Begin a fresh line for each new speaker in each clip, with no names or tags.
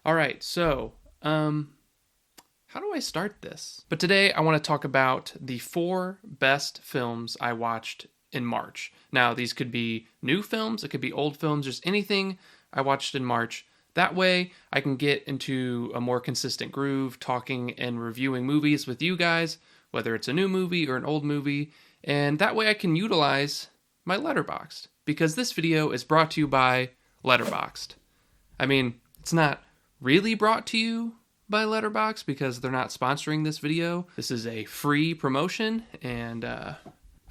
All right, so how do I start this? But today I want to talk about the 4 best films I watched in March. Now, these could be new films, it could be old films, just anything I watched in March. That way, I can get into a more consistent groove, talking and reviewing movies with you guys, whether it's a new movie or an old movie, and that way I can utilize my Letterboxd, because this video is brought to you by Letterboxd. I mean, it's not really brought to you by Letterboxd because they're not sponsoring this video. This is a free promotion, and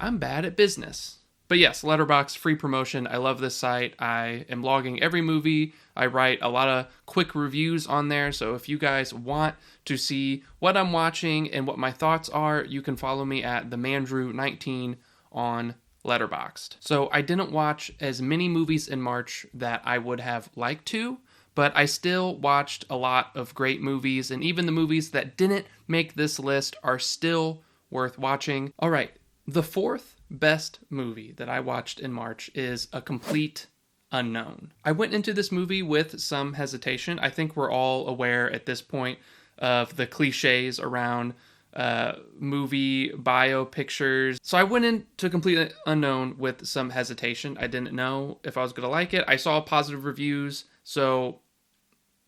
I'm bad at business. But yes, Letterboxd, free promotion. I love this site. I am logging every movie. I write a lot of quick reviews on there, so if you guys want to see what I'm watching and what my thoughts are, you can follow me at themandrew19 on Letterboxd. So I didn't watch as many movies in March that I would have liked to, but I still watched a lot of great movies, and even the movies that didn't make this list are still worth watching. All right, the 4th best movie that I watched in March is A Complete Unknown. I went into this movie with some hesitation. I think we're all aware at this point of the cliches around movie bio pictures. So I went into Complete Unknown with some hesitation. I didn't know if I was going to like it. I saw positive reviews, so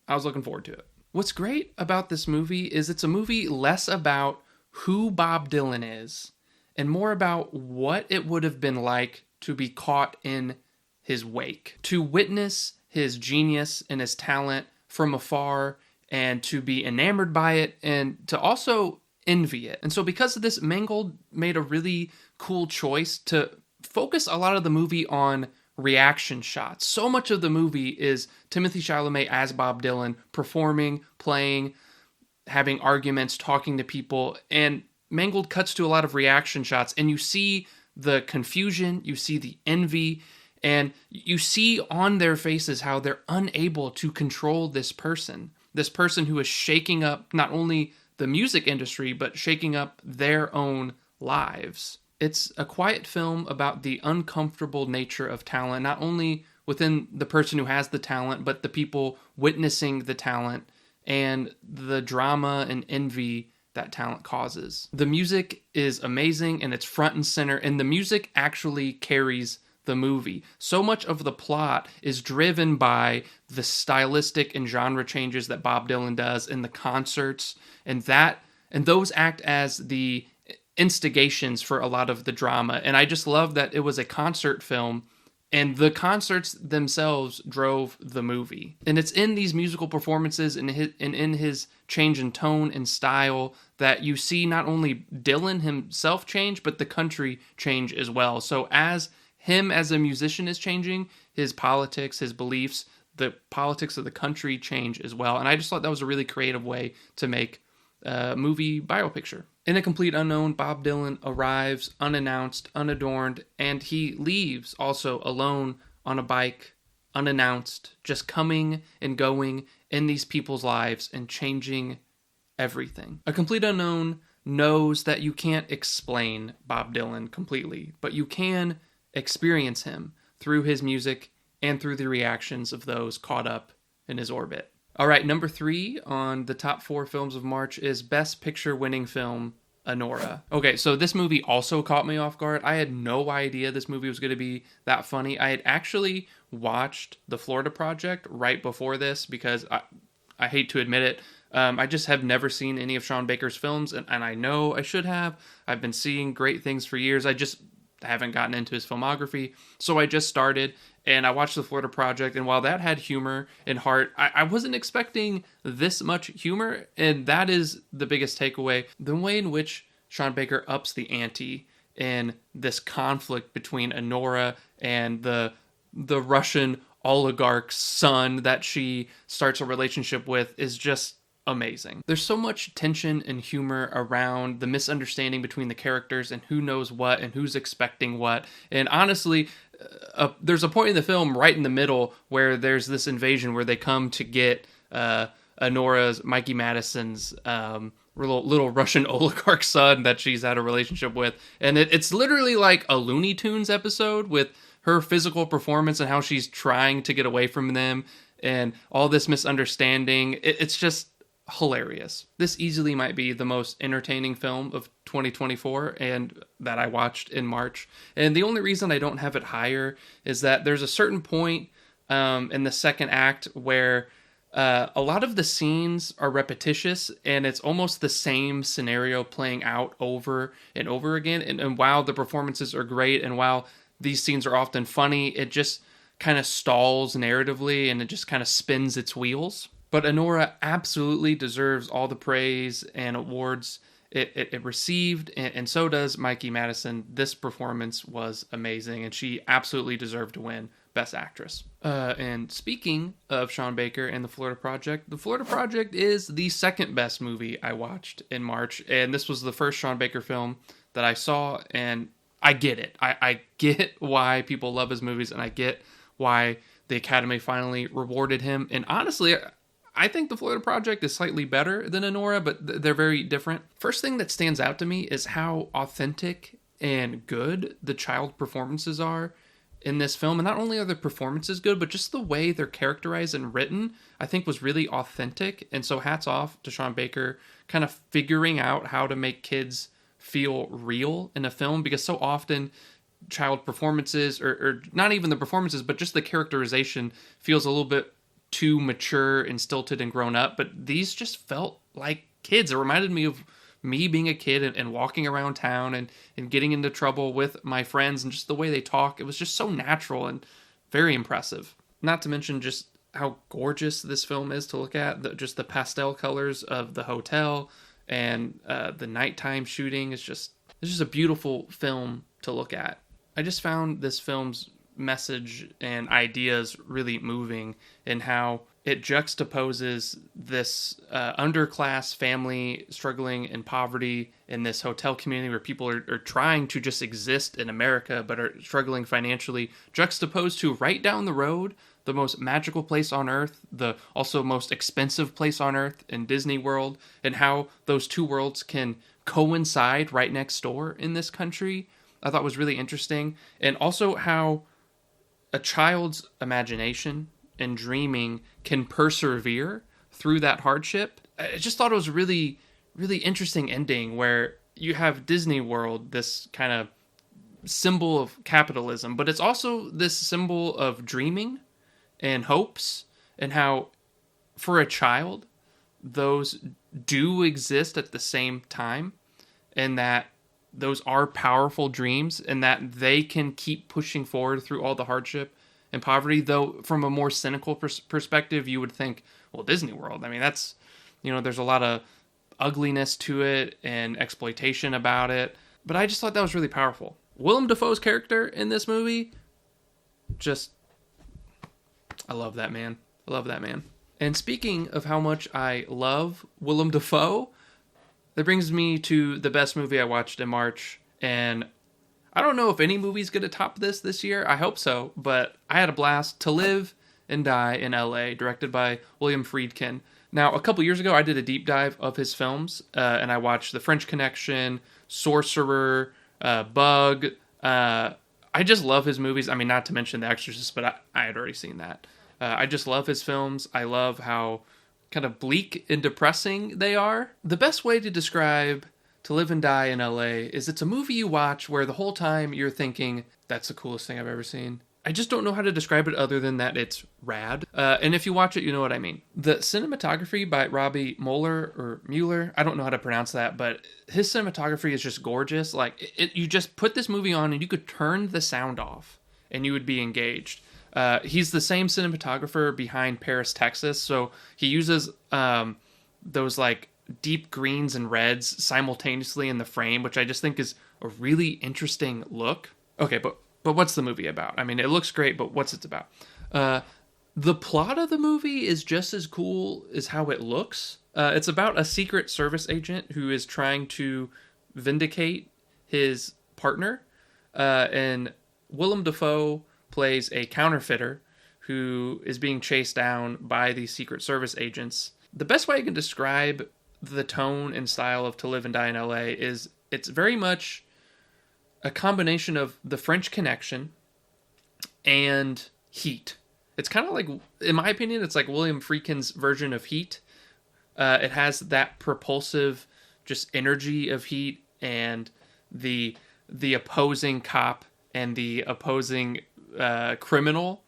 I was looking forward to it. What's great about this movie is it's a movie less about who Bob Dylan is and more about what it would have been like to be caught in his wake, to witness his genius and his talent from afar, and to be enamored by it, and to also envy it. And so because of this, Mangold made a really cool choice to focus a lot of the movie on reaction shots. So much of the movie is Timothée Chalamet as Bob Dylan performing, playing, having arguments, talking to people, and Mangold cuts to a lot of reaction shots, and you see the confusion, you see the envy, and you see on their faces how they're unable to control this person who is shaking up not only the music industry, but shaking up their own lives. It's a quiet film about the uncomfortable nature of talent, not only within the person who has the talent, but the people witnessing the talent and the drama and envy that talent causes. The music is amazing and it's front and center, and the music actually carries the movie. So much of the plot is driven by the stylistic and genre changes that Bob Dylan does in the concerts, and those act as the instigations for a lot of the drama. And I just love that it was a concert film, and the concerts themselves drove the movie. And it's in these musical performances and in his change in tone and style that you see not only Dylan himself change, but the country change as well. So as him as a musician is changing, his politics, his beliefs, the politics of the country change as well. And I just thought that was a really creative way to make a movie biopicture. In A Complete Unknown, Bob Dylan arrives unannounced, unadorned, and he leaves also alone on a bike, unannounced, just coming and going in these people's lives and changing everything. A Complete Unknown knows that you can't explain Bob Dylan completely, but you can experience him through his music and through the reactions of those caught up in his orbit. All right, number 3 on the top 4 films of March is Best Picture winning film, Anora. Okay, so this movie also caught me off guard. I had no idea this movie was going to be that funny. I had actually watched The Florida Project right before this because I hate to admit it, I just have never seen any of Sean Baker's films, and I know I should have. I've been seeing great things for years. I just haven't gotten into his filmography. So I just started and I watched The Florida Project, and while that had humor and heart, I wasn't expecting this much humor, and that is the biggest takeaway. The way in which Sean Baker ups the ante in this conflict between Anora and the Russian oligarch's son that she starts a relationship with is just amazing. There's so much tension and humor around the misunderstanding between the characters and who knows what and who's expecting what. And honestly, there's a point in the film right in the middle where there's this invasion where they come to get Anora's, Mikey Madison's little Russian oligarch son that she's had a relationship with. And it's literally like a Looney Tunes episode with her physical performance and how she's trying to get away from them. and all this misunderstanding. It's just hilarious. This easily might be the most entertaining film of 2024 and that I watched in March. And the only reason I don't have it higher is that there's a certain point in the second act where a lot of the scenes are repetitious and it's almost the same scenario playing out over and over again. And while the performances are great and while these scenes are often funny, it just kind of stalls narratively and it just kind of spins its wheels. But Anora absolutely deserves all the praise and awards it received, and so does Mikey Madison. This performance was amazing, and she absolutely deserved to win Best Actress. And speaking of Sean Baker and The Florida Project is the second best movie I watched in March, and this was the first Sean Baker film that I saw, and I get it. I get why people love his movies, and I get why the Academy finally rewarded him. And honestly, I think The Florida Project is slightly better than Anora, but they're very different. First thing that stands out to me is how authentic and good the child performances are in this film. And not only are the performances good, but just the way they're characterized and written, I think was really authentic. And so hats off to Sean Baker, kind of figuring out how to make kids feel real in a film, because so often child performances, or not even the performances, but just the characterization feels a little bit too mature and stilted and grown up, but these just felt like kids. It reminded me of me being a kid and walking around town and getting into trouble with my friends, and just the way they talk. It was just so natural and very impressive. Not to mention just how gorgeous this film is to look at. Just the pastel colors of the hotel and the nighttime shooting is just, it's just a beautiful film to look at. I just found this film's message and ideas really moving in how it juxtaposes this underclass family struggling in poverty in this hotel community where people are trying to just exist in America but are struggling financially, juxtaposed to right down the road, the most magical place on earth, the also most expensive place on earth in Disney World, and how those two worlds can coincide right next door in this country. I thought was really interesting. And also how a child's imagination and dreaming can persevere through that hardship. I just thought it was a really, really interesting ending where you have Disney World, this kind of symbol of capitalism, but it's also this symbol of dreaming and hopes, and how for a child, those do exist at the same time, and that those are powerful dreams, and that they can keep pushing forward through all the hardship and poverty. Though from a more cynical perspective, you would think, well, Disney World, I mean, that's, there's a lot of ugliness to it and exploitation about it. But I just thought that was really powerful. Willem Dafoe's character in this movie, just, I love that man. I love that man. And speaking of how much I love Willem Dafoe, that brings me to the best movie I watched in March, and I don't know if any movie's going to top this year. I hope so, but I had a blast. To Live and Die in LA, directed by William Friedkin. Now, a couple years ago, I did a deep dive of his films, and I watched The French Connection, Sorcerer, Bug. I just love his movies. I mean, not to mention The Exorcist, but I had already seen that. I just love his films. I love how kind of bleak and depressing they are. The best way to describe To Live and Die in LA is it's a movie you watch where the whole time you're thinking, that's the coolest thing I've ever seen. I just don't know how to describe it other than that it's rad. And if you watch it, you know what I mean. The cinematography by Robbie Mueller, I don't know how to pronounce that, but his cinematography is just gorgeous. Like, you just put this movie on and you could turn the sound off and you would be engaged. He's the same cinematographer behind Paris, Texas, so he uses those like deep greens and reds simultaneously in the frame, which I just think is a really interesting look. Okay, but what's the movie about? I mean, it looks great, but what's it about? The plot of the movie is just as cool as how it looks. It's about a Secret Service agent who is trying to vindicate his partner, and Willem Dafoe plays a counterfeiter who is being chased down by these Secret Service agents. The best way I can describe the tone and style of To Live and Die in LA is it's very much a combination of The French Connection and Heat. It's kind of like, in my opinion, it's like William Friedkin's version of Heat. It has that propulsive, just energy of Heat, and the opposing cop and the opposing criminal,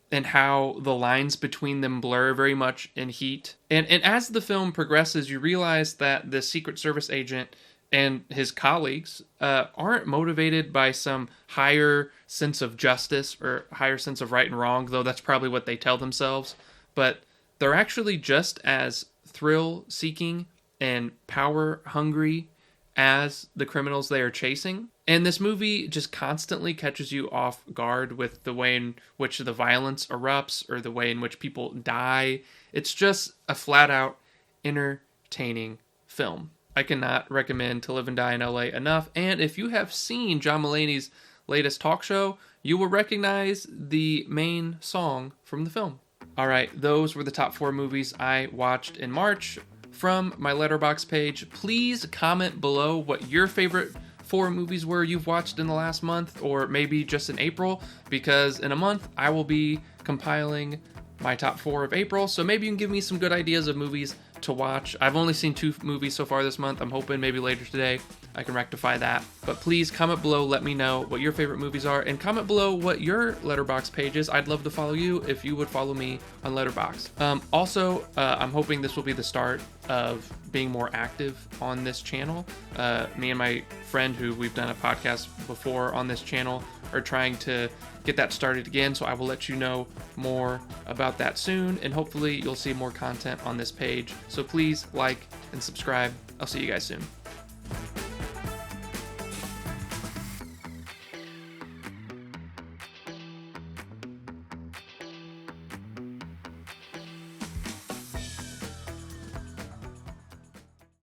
and how the lines between them blur very much in Heat. And as the film progresses, you realize that the Secret Service agent and his colleagues aren't motivated by some higher sense of justice or higher sense of right and wrong, though that's probably what they tell themselves. But they're actually just as thrill-seeking and power-hungry as the criminals they are chasing. And this movie just constantly catches you off guard with the way in which the violence erupts or the way in which people die. It's just a flat-out entertaining film. I cannot recommend To Live and Die in LA enough. And if you have seen John Mulaney's latest talk show, you will recognize the main song from the film. All right, those were the top 4 movies I watched in March from my Letterboxd page. Please comment below what your favorite 4 movies were you've watched in the last month, or maybe just in April, because in a month I will be compiling my top 4 of April, so maybe you can give me some good ideas of movies to watch. I've only seen 2 movies so far this month. I'm hoping maybe later today I can rectify that. But please comment below, let me know what your favorite movies are, and comment below what your Letterboxd page is. I'd love to follow you if you would follow me on Letterboxd. Also, I'm hoping this will be the start of being more active on this channel. Me and my friend, who we've done a podcast before on this channel, are trying to get that started again, so I will let you know more about that soon, and hopefully you'll see more content on this page. So please like and subscribe. I'll see you guys soon.